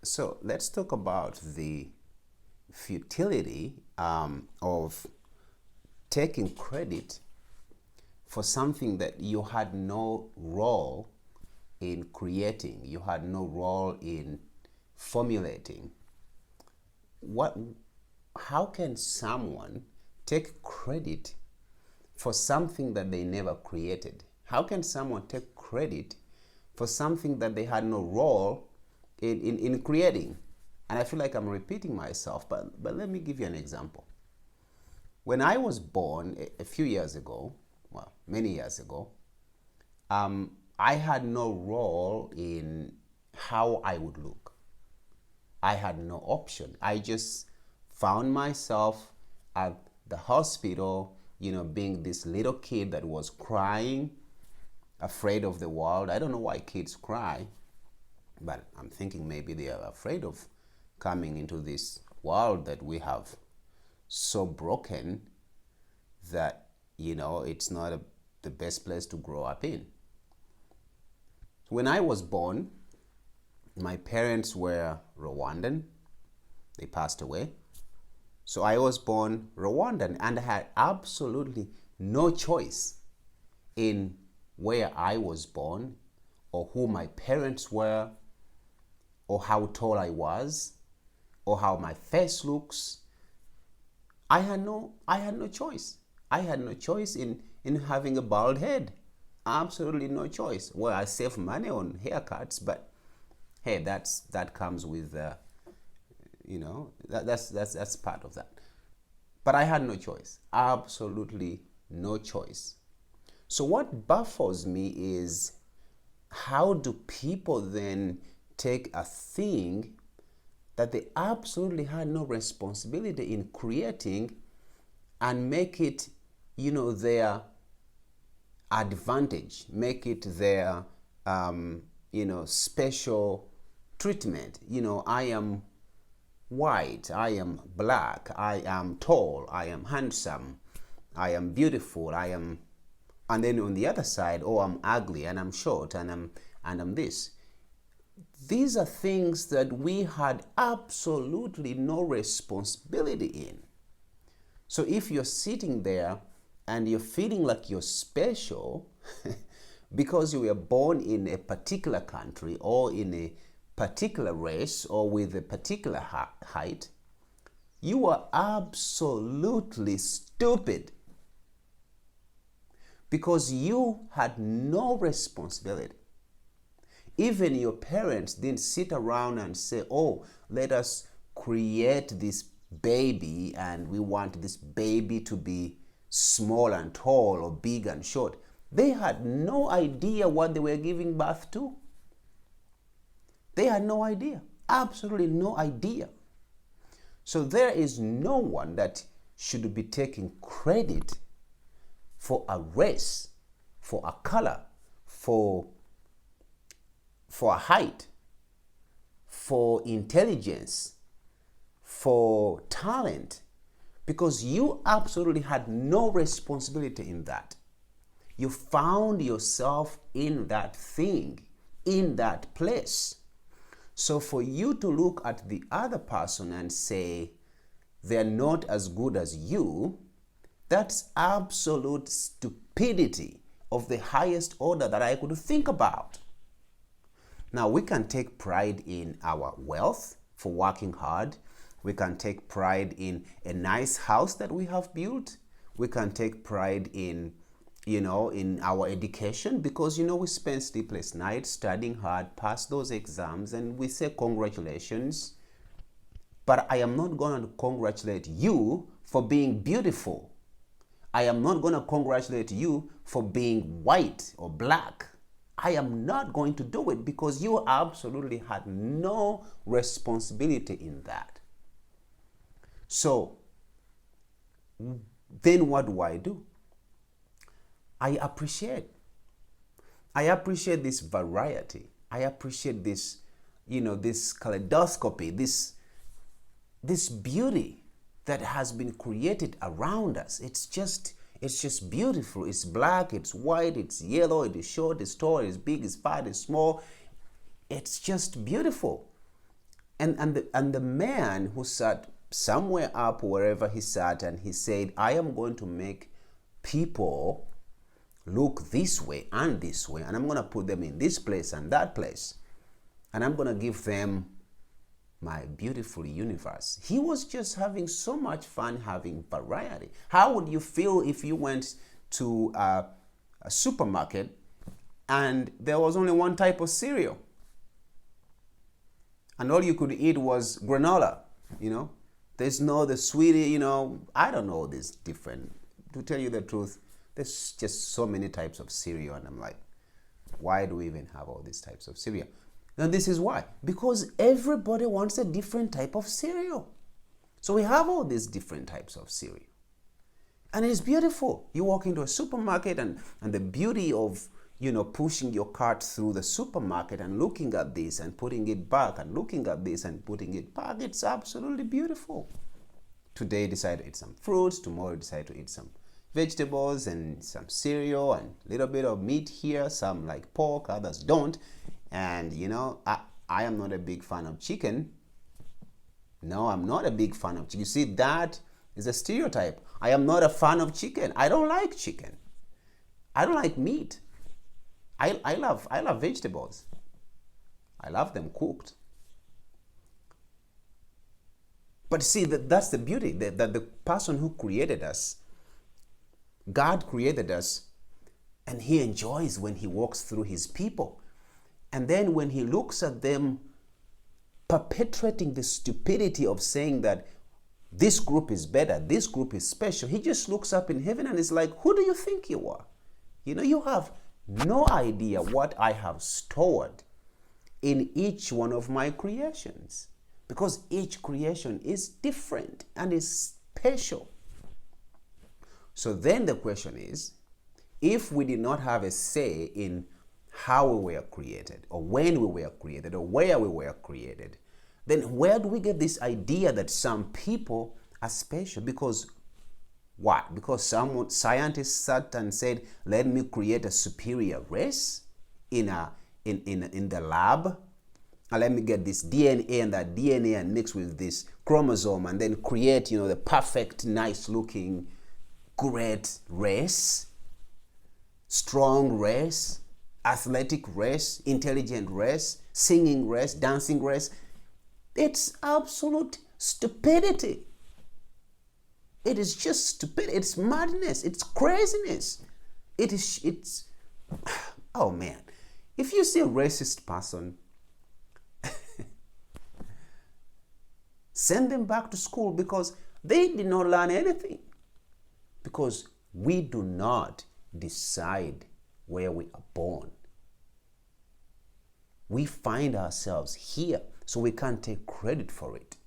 So let's talk about the futility of taking credit for something that you had no role in creating, you had no role in formulating. What, how can someone take credit for something that they never created? How can someone take credit for something that they had no role in creating? And I feel like I'm repeating myself, but let me give you an example. When I was born a few years ago, well, many years ago, I had no role in how I would look. I had no option. I just found myself at the hospital, being this little kid that was crying, afraid of the world. I don't know why kids cry, but I'm thinking maybe they are afraid of coming into this world that we have so broken that, it's not the best place to grow up in. When I was born, my parents were Rwandan. They passed away. So I was born Rwandan and I had absolutely no choice in where I was born or who my parents were or how tall I was or how my face looks. I had no choice. I had no choice in having a bald head. Absolutely no choice. Well, I save money on haircuts, but hey, that comes with that's part of that. But I had no choice. Absolutely no choice. So what baffles me is, how do people then take a thing that they absolutely had no responsibility in creating and make it, their advantage, make it their, special treatment. I am white, I am black, I am tall, I am handsome, I am beautiful, and then on the other side, oh, I'm ugly and I'm short and I'm this. These are things that we had absolutely no responsibility in. So if you're sitting there and you're feeling like you're special because you were born in a particular country or in a particular race or with a particular height, you are absolutely stupid because you had no responsibility. Even your parents didn't sit around and say, oh, let us create this baby and we want this baby to be small and tall or big and short. They had no idea what they were giving birth to. They had no idea, absolutely no idea. So there is no one that should be taking credit for a race, for a color, for a height, for intelligence, for talent, because you absolutely had no responsibility in that. You found yourself in that thing, in that place. So for you to look at the other person and say they're not as good as you, that's absolute stupidity of the highest order that I could think about. Now, we can take pride in our wealth for working hard. We can take pride in a nice house that we have built. We can take pride in, in our education because, we spend sleepless nights studying hard, pass those exams, and we say congratulations. But I am not going to congratulate you for being beautiful. I am not going to congratulate you for being white or black. I am not going to do it because you absolutely had no responsibility in that. So then what do? I appreciate this variety. I appreciate this, this kaleidoscopy, this beauty that has been created around us. It's just beautiful. It's black, it's white, it's yellow, it is short, it's tall, it's big, it's fat, it's small. It's just beautiful. And the man who sat somewhere up wherever he sat, and he said, I am going to make people look this way, and I'm going to put them in this place and that place, and I'm going to give them my beautiful universe. He was just having so much fun having variety. How would you feel if you went to a supermarket and there was only one type of cereal, and all you could eat was granola? There's no the sweetie, I don't know this different. To tell you the truth, there's just so many types of cereal, and I'm like, why do we even have all these types of cereal? And this is why. Because everybody wants a different type of cereal. So we have all these different types of cereal. And it's beautiful. You walk into a supermarket, and the beauty of, pushing your cart through the supermarket and looking at this and putting it back and looking at this and putting it back, it's absolutely beautiful. Today decide to eat some fruits, tomorrow decide to eat some vegetables and some cereal and a little bit of meat here. Some like pork, others don't. And I am not a big fan of chicken. No, I'm not a big fan of chicken. You see, that is a stereotype. I am not a fan of chicken. I don't like chicken. I don't like meat. I love vegetables. I love them cooked. But see, that's the beauty, that the person who created us, God created us, and he enjoys when he walks through his people. And then when he looks at them perpetrating the stupidity of saying that this group is better, this group is special, he just looks up in heaven and is like, who do you think you are? You have no idea what I have stored in each one of my creations, because each creation is different and is special. So then the question is, if we did not have a say in how we were created, or when we were created, or where we were created, then where do we get this idea that some people are special? Because what? Because some scientists sat and said, let me create a superior race in the lab, and let me get this DNA and that DNA and mix with this chromosome and then create, the perfect, nice looking, great race, strong race, athletic race, intelligent race, singing race, dancing race. It's absolute stupidity. It is just stupid. It's madness. It's craziness. It's, oh man. If you see a racist person, send them back to school, because they did not learn anything. Because we do not decide where we are born. We find ourselves here, so we can't take credit for it.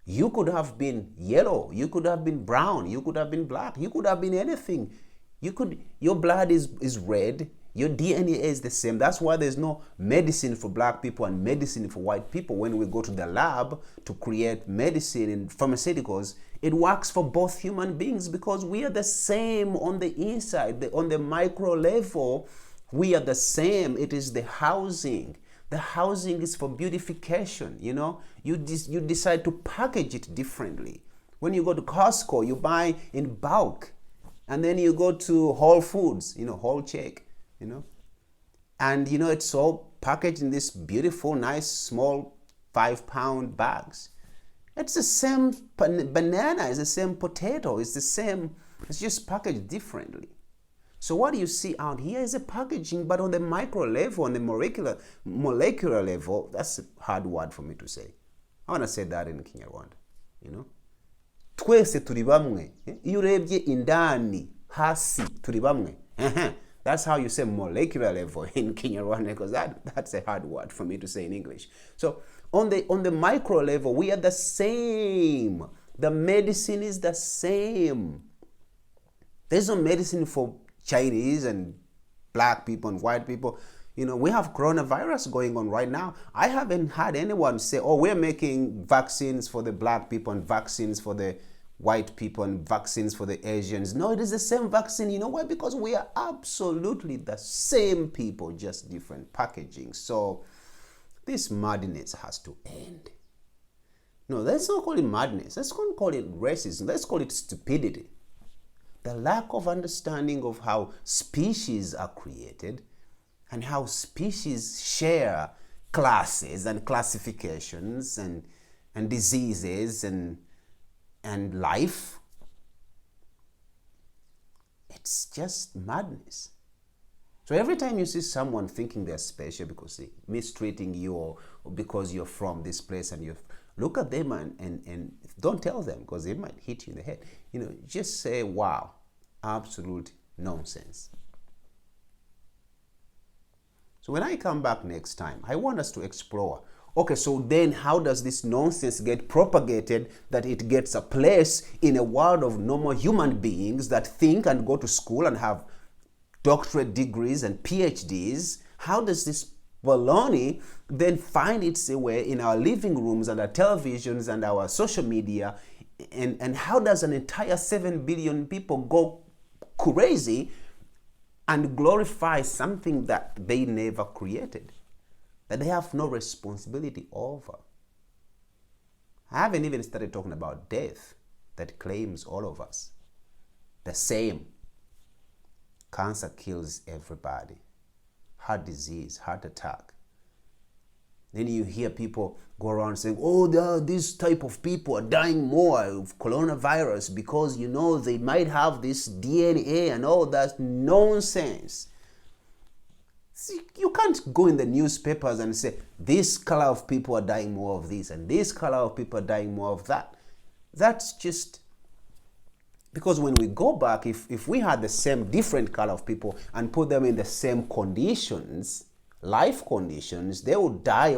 You could have been yellow, you could have been brown, you could have been black, you could have been anything. Your blood is red, your DNA is the same. That's why there's no medicine for black people and medicine for white people. When we go to the lab to create medicine and pharmaceuticals, it works for both human beings, because we are the same on the inside, on the micro level. We are the same. It is the housing. The housing is for beautification. You decide to package it differently. When you go to Costco, you buy in bulk, and then you go to Whole Foods, whole check, and it's all packaged in this beautiful, nice, small 5-pound bags. It's the same banana, it's the same potato, it's the same, it's just packaged differently. So what you see out here is a packaging, but on the micro level, on the molecular level, that's a hard word for me to say. I want to say that in Kinyarwanda, Twese turi bamwe. Iyo urebye indani, hasi, turi bamwe. That's how you say molecular level in Kinyarwanda, because that's a hard word for me to say in English. So on the micro level, we are the same. The medicine is the same. There's no medicine for Chinese and black people and white people. We have coronavirus going on right now. I haven't had anyone say, oh, we're making vaccines for the black people and vaccines for the white people and vaccines for the Asians. No, it is the same vaccine. You know why? Because we are absolutely the same people, just different packaging. So This madness has to end. No, let's not call it madness. Let's not call it racism. Let's call it stupidity. The lack of understanding of how species are created and how species share classes and classifications and diseases and life. It's just madness. So every time you see someone thinking they're special because they're mistreating you or because you're from this place, and you look at them and don't tell them, because they might hit you in the head. Just say, wow, absolute nonsense. So when I come back next time, I want us to explore, okay, so then how does this nonsense get propagated that it gets a place in a world of normal human beings that think and go to school and have doctorate degrees and PhDs? How does this baloney then find its way in our living rooms and our televisions and our social media? And how does an entire 7 billion people go crazy and glorify something that they never created, that they have no responsibility over? I haven't even started talking about death that claims all of us. The same. Cancer kills everybody. Heart disease, heart attack. Then you hear people go around saying, oh, this type of people are dying more of coronavirus because, they might have this DNA and all that nonsense. See, you can't go in the newspapers and say, this color of people are dying more of this and this color of people are dying more of that. That's just... Because when we go back, if we had the same different color of people and put them in the same conditions, life conditions, they would die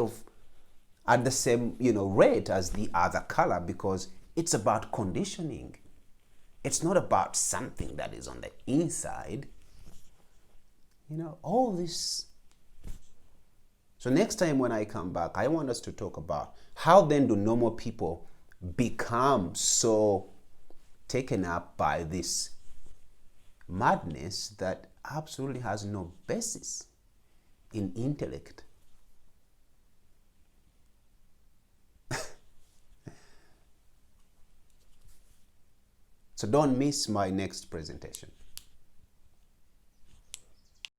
at the same rate as the other color, because it's about conditioning. It's not about something that is on the inside. All this. So next time when I come back, I want us to talk about how then do normal people become so taken up by this madness that absolutely has no basis in intellect. So don't miss my next presentation.